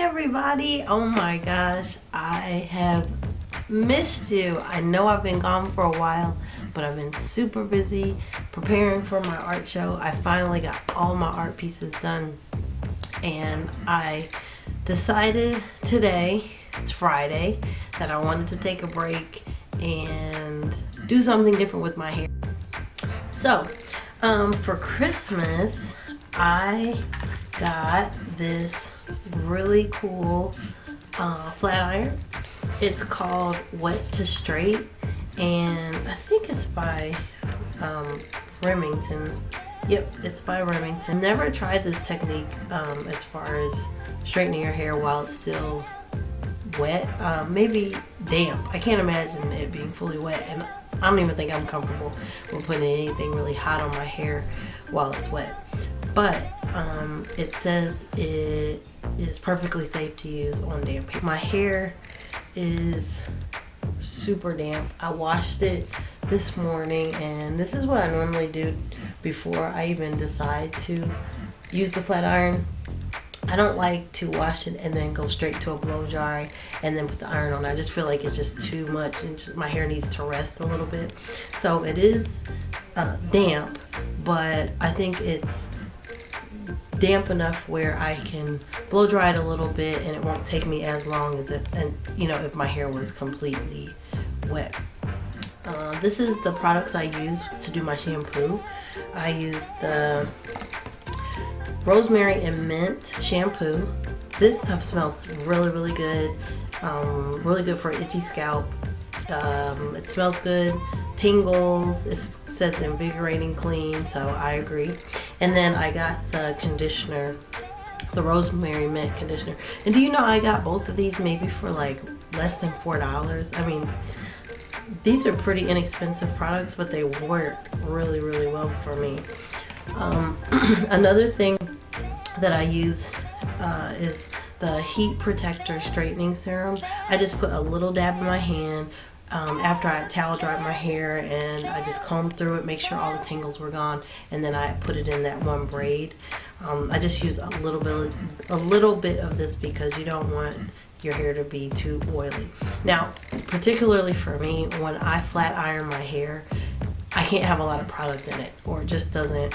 everybody. Oh my gosh, I have missed you. I know I've been gone for a while, but I've been super busy preparing for my art show. I finally got all my art pieces done, and I decided today, it's Friday, that I wanted to take a break and do something different with my hair. So for Christmas I got this really cool flat iron. It's called Wet to Straight, and I think it's by Remington. Yep, it's by Remington. Never tried this technique as far as straightening your hair while it's still wet. Maybe damp. I can't imagine it being fully wet, and I don't even think I'm comfortable with putting anything really hot on my hair while it's wet. But it says it is perfectly safe to use on damp hair. My hair is super damp. I washed it this morning, and this is what I normally do before I even decide to use the flat iron. I don't like to wash it and then go straight to a blow dry and then put the iron on. I just feel like it's just too much, and my hair needs to rest a little bit. So it is damp, but I think it's damp enough where I can blow dry it a little bit and it won't take me as long as if my hair was completely wet. This is the products I use to do my shampoo. I use the rosemary and mint shampoo. This stuff smells really good. Really good for itchy scalp. It smells good, tingles. It says invigorating clean, so I agree. And then I got the conditioner, the rosemary mint conditioner. And do you know I got both of these maybe for like less than $4? I mean, these are pretty inexpensive products, but they work really well for me. Another thing that I use is the heat protector straightening serum. I just put a little dab in my hand after I towel dried my hair, and I just combed through it, make sure all the tangles were gone, and then I put it in that one braid. I just use a little bit of this because you don't want your hair to be too oily. Now, particularly for me, when I flat iron my hair, I can't have a lot of product in it, or it just doesn't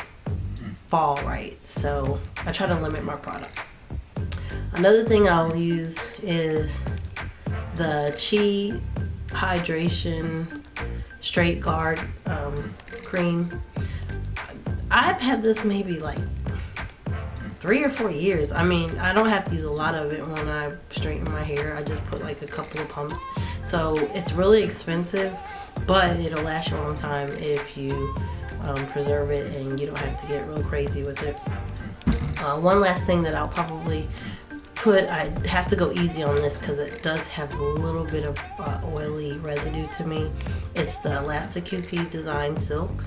fall right. So I try to limit my product. Another thing I'll use is the Chi Hydration Straight Guard cream. I've had this maybe like 3 or 4 years. I mean, I don't have to use a lot of it when I straighten my hair. I just put like a couple of pumps. So it's really expensive, but it'll last you a long time if you preserve it and you don't have to get real crazy with it. One last thing that I'll probably put, I have to go easy on this because it does have a little bit of oily residue to me. It's the Elastic QP Design Silk,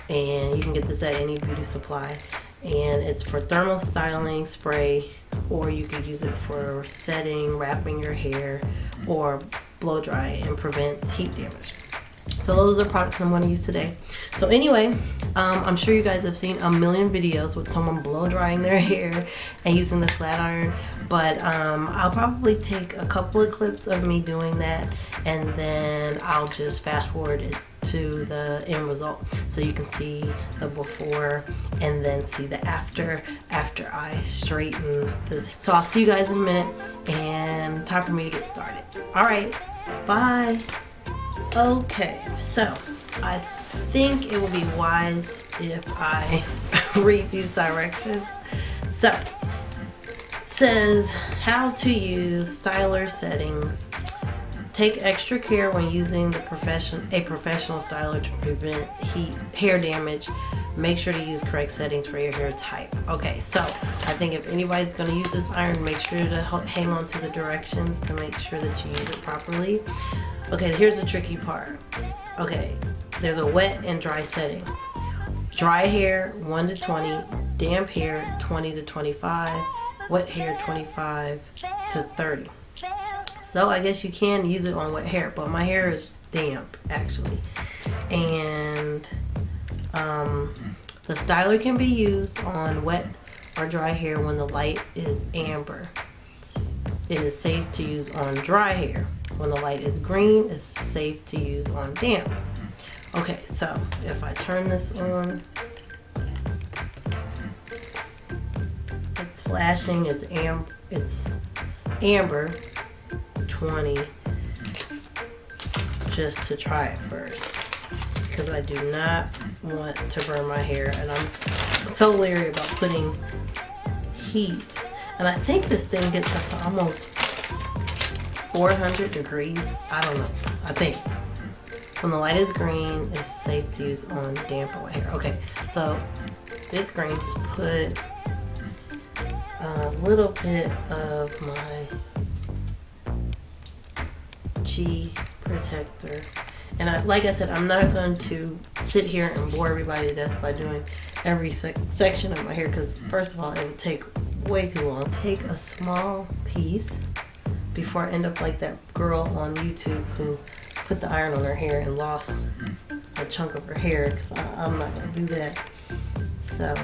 and you can get this at any beauty supply, and it's for thermal styling spray, or you could use it for setting, wrapping your hair, or blow dry, and prevents heat damage. So those are products I'm going to use today. So anyway, I'm sure you guys have seen a million videos with someone blow drying their hair and using the flat iron, but I'll probably take a couple of clips of me doing that, and then I'll just fast forward it to the end result so you can see the before and then see the after I straighten this. So I'll see you guys in a minute, and time for me to get started. All right, bye. Okay, so I think it would be wise if I read these directions. So it says how to use styler settings. Take extra care when using a professional styler to prevent hair damage. Make sure to use correct settings for your hair type. Okay, so I think if anybody's going to use this iron, make sure to hang on to the directions to make sure that you use it properly. Okay, here's the tricky part. Okay, there's a wet and dry setting. Dry hair 1 to 20, damp hair 20 to 25, wet hair 25 to 30. So I guess you can use it on wet hair, but my hair is damp actually. And the styler can be used on wet or dry hair when the light is amber. It is safe to use on dry hair. When the light is green, it's safe to use on damp. Okay, so if I turn this on, it's flashing, it's amber 20, just to try it first, because I do not want to burn my hair, and I'm so leery about putting heat. And I think this thing gets up to almost 400 degrees. I don't know. I think when the light is green, it's safe to use on damp or wet hair. Okay, so it's green. Let's put a little bit of my G protector. And like I said, I'm not going to sit here and bore everybody to death by doing every section of my hair, because first of all, it would take way too long. Take a small piece before I end up like that girl on YouTube who put the iron on her hair and lost a chunk of her hair, because I'm not going to do that. So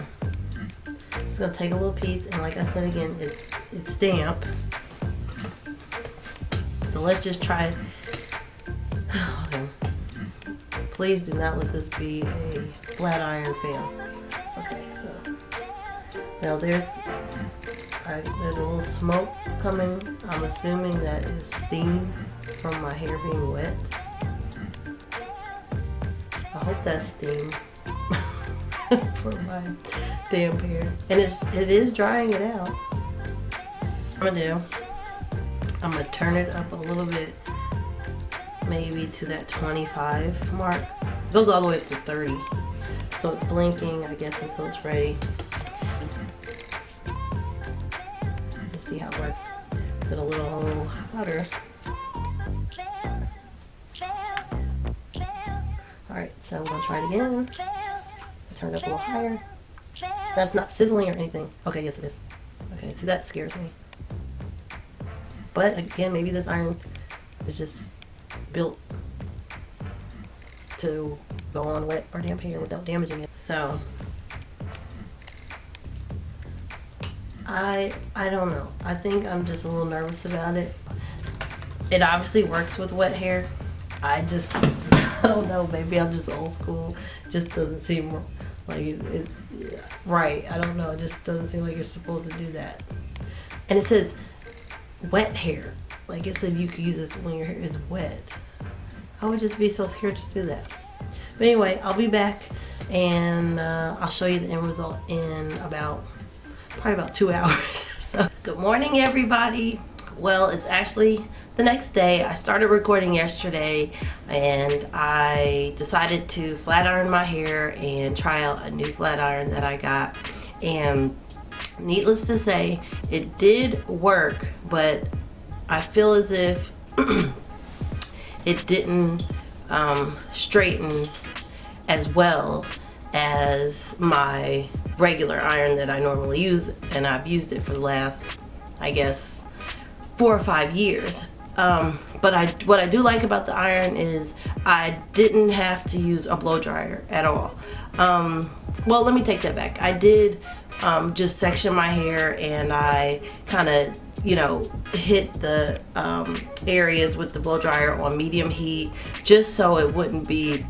I'm just going to take a little piece, and like I said again, it's damp. So let's just try it. Okay. Please do not let this be a flat iron fail. Okay, so now there's a little smoke coming. I'm assuming that is steam from my hair being wet. I hope that's steam for my damp hair. And it is drying it out. What I'm gonna turn it up a little bit, maybe to that 25 mark. It goes all the way up to 30. So it's blinking, I guess, until it's ready. Let's see how it works. Is it a little hotter? Alright, so we're gonna try it again. Turn it up a little higher. That's not sizzling or anything. Okay, yes it is. Okay, see, that scares me. But again, maybe this iron is just built to go on wet or damp hair without damaging it. So I don't know. I think I'm just a little nervous about it. It obviously works with wet hair. I don't know, maybe I'm just old school. Just doesn't seem like it's right. I don't know, it just doesn't seem like you're supposed to do that. And it says wet hair. Like it said you could use this when your hair is wet. I would just be so scared to do that. But anyway, I'll be back and I'll show you the end result in probably about 2 hours. So, good morning everybody. Well, it's actually the next day. I started recording yesterday and I decided to flat iron my hair and try out a new flat iron that I got. And needless to say, it did work, but I feel as if it didn't straighten as well as my regular iron that I normally use, and I've used it for the last, I guess, 4 or 5 years. But what I do like about the iron is I didn't have to use a blow dryer at all. Well, let me take that back. I did just section my hair, and I kind of, you know, hit the areas with the blow dryer on medium heat just so it wouldn't be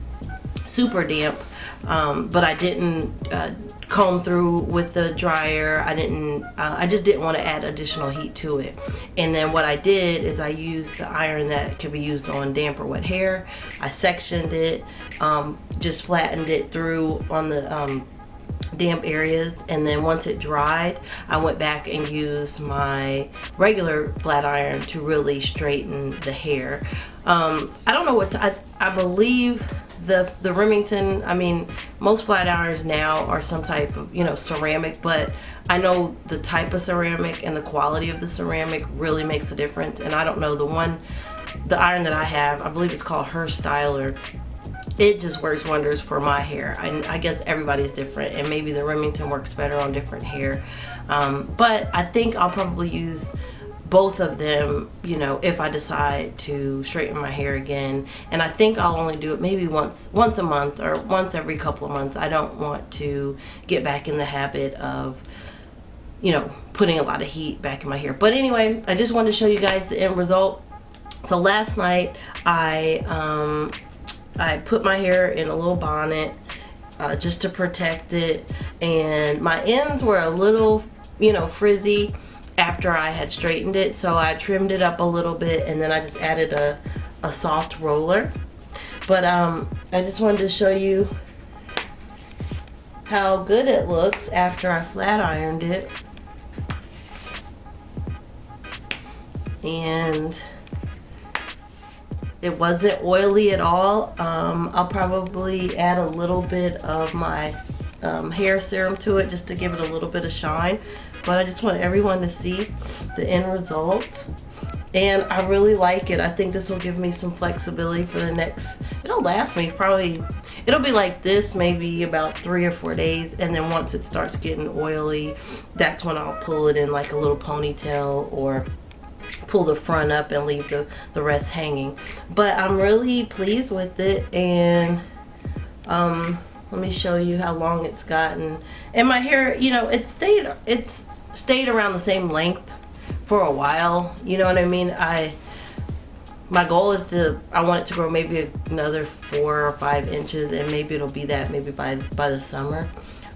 super damp. But I didn't comb through with the dryer. I just didn't want to add additional heat to it. And then what I did is I used the iron that could be used on damp or wet hair. I sectioned it, just flattened it through on the damp areas, and then once it dried, I went back and used my regular flat iron to really straighten the hair. I don't know what I believe the Remington, I mean, most flat irons now are some type of, you know, ceramic, but I know the type of ceramic and the quality of the ceramic really makes a difference. And I don't know, the iron that I have, I believe it's called Her Styler. It just works wonders for my hair. I guess everybody's different, and maybe the Remington works better on different hair. But I think I'll probably use both of them, you know, if I decide to straighten my hair again. And I think I'll only do it maybe once a month or once every couple of months. I don't want to get back in the habit of you know, putting a lot of heat back in my hair. But anyway, I just wanted to show you guys the end result. So last night I put my hair in a little bonnet just to protect it, and my ends were a little, you know, frizzy after I had straightened it, so I trimmed it up a little bit, and then I just added a soft roller. But I just wanted to show you how good it looks after I flat ironed it. And it wasn't oily at all. I'll probably add a little bit of my hair serum to it just to give it a little bit of shine. But I just want everyone to see the end result. And I really like it. I think this will give me some flexibility for the next, it'll last me probably, it'll be like this maybe about 3 or 4 days. And then once it starts getting oily, that's when I'll pull it in like a little ponytail, or pull the front up and leave the rest hanging. But I'm really pleased with it, and let me show you how long it's gotten. And my hair, you know, it's stayed around the same length for a while, you know what I mean. My goal is I want it to grow maybe another 4 or 5 inches, and maybe it'll be that maybe by the summer,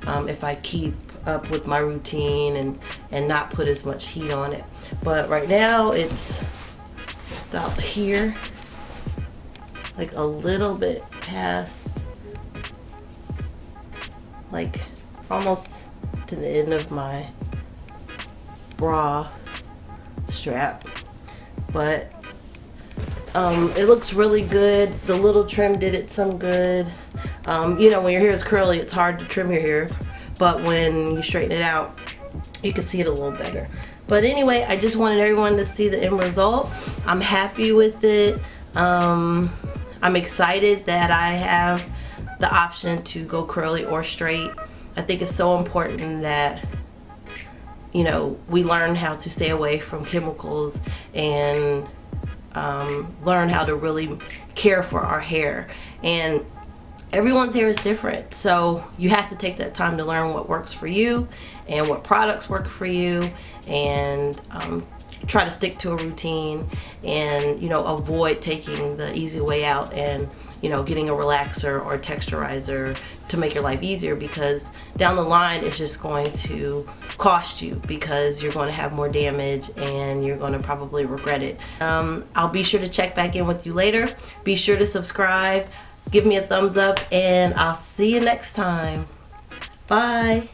if I keep up with my routine and not put as much heat on it. But right now it's about here, like a little bit past, like almost to the end of my bra strap. But it looks really good. The little trim did it some good. You know, when your hair is curly, it's hard to trim your hair, but when you straighten it out, you can see it a little better. But anyway, I just wanted everyone to see the end result. I'm happy with it. I'm excited that I have the option to go curly or straight. I think it's so important that, you know, we learn how to stay away from chemicals and learn how to really care for our hair. And everyone's hair is different, so you have to take that time to learn what works for you and what products work for you, and try to stick to a routine, and, you know, avoid taking the easy way out and, you know, getting a relaxer or texturizer to make your life easier, because down the line it's just going to cost you, because you're going to have more damage and you're going to probably regret it. I'll be sure to check back in with you later. Be sure to subscribe, give me a thumbs up, and I'll see you next time. Bye.